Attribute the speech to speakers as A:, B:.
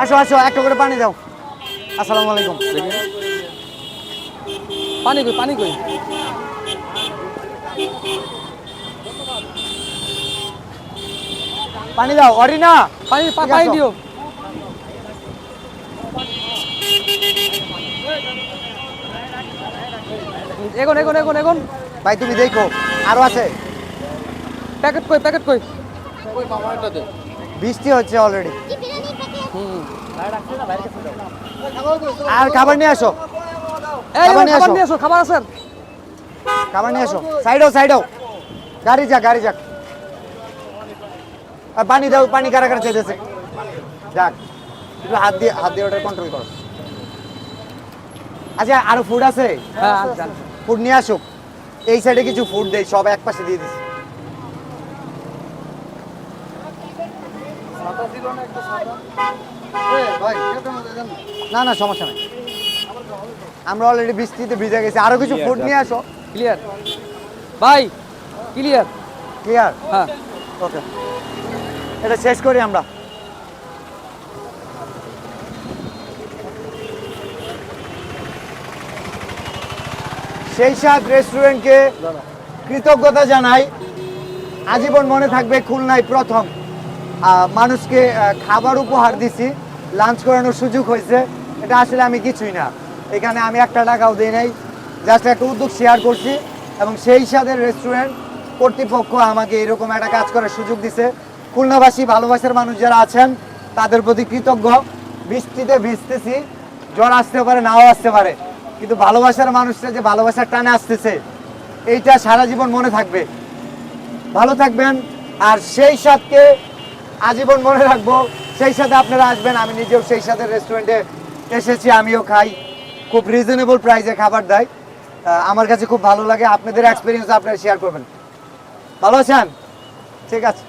A: আসো আসো, একটা করে পানি দাও। আসসালামু আলাইকুম।
B: পানি কই, পানি কই?
A: পানি দাও, অরিনা।
B: পানি
A: ঠিক
B: পানি
A: আছে।
B: দিও। এগোন এগোন এগোন এগোন।
A: ভাই তুমি দেখো, আরো আছে।
B: প্যাকেট কই, প্যাকেট কই?
A: বৃষ্টি হচ্ছে অলরেডি।
B: হুম।
A: আর খাবার নিয়ে আসো,
B: এই
A: খাবার নিয়ে
B: খাবার
A: আসো।
B: নিয়ে এসো, খাবার আছে?
A: খাবার নিয়ে আসো। সাইডও সাইডও, গাড়ি যাক গাড়ি যাক। আর পানি দাও, পানি কারা কারা চাইতেছে? যাক, একটু হাত দিয়ে ওটা কন্ট্রোল করো। আচ্ছা, আরো ফুড আছে?
B: হ্যাঁ আচ্ছা।
A: ফুড নিয়ে আসুক। এই সাইডে কিছু ফুড দেই, সব এক পাশে দিয়ে দিছি। না না, সমস্যা নেই। আমরা অলরেডি বৃষ্টিতে ভিজে গেছি, আরো কিছু ফুড নিয়ে আসো।
B: ক্লিয়ার ভাই, ক্লিয়ার।
A: ক্লিয়ার?
B: হ্যাঁ
A: ওকে, এটা শেষ করি আমরা। সেই সাথ রেস্টুরেন্টকে কৃতজ্ঞতা জানাই। আজীবন মনে থাকবে, খুলনায় প্রথম মানুষকে খাবার উপহার দিছি, লাঞ্চ করানোর সুযোগ হয়েছে। এটা আসলে আমি কিছুই না, এখানে আমি একটা টাকাও দিই নাই, জাস্ট একটা উদ্যোগ শেয়ার করছি। এবং সেই সাথে রেস্টুরেন্ট কর্তৃপক্ষ আমাকে এরকম একটা কাজ করার সুযোগ দিছে। খুলনাবাসী, ভালোবাসার মানুষ যারা আছেন, তাদের প্রতি কৃতজ্ঞ। বৃষ্টিতে ভিজতেছি, জ্বর আসতে পারে, নাও আসতে পারে, কিন্তু ভালোবাসার মানুষটা যে ভালোবাসার টানে আসতেছে, এইটা সারা জীবন মনে থাকবে। ভালো থাকবেন। আর সেই সাথে আজীবন মনে রাখবো, সেই সাথে আপনারা আসবেন। আমি নিজেও সেই সাথে রেস্টুরেন্টে এসেছি, আমিও খাই, খুব রিজনেবল প্রাইসে খাবার দেয়। আমার কাছে খুব ভালো লাগে। আপনাদের এক্সপিরিয়েন্স আপনারা শেয়ার করবেন। ভালো আছেন? ঠিক আছে।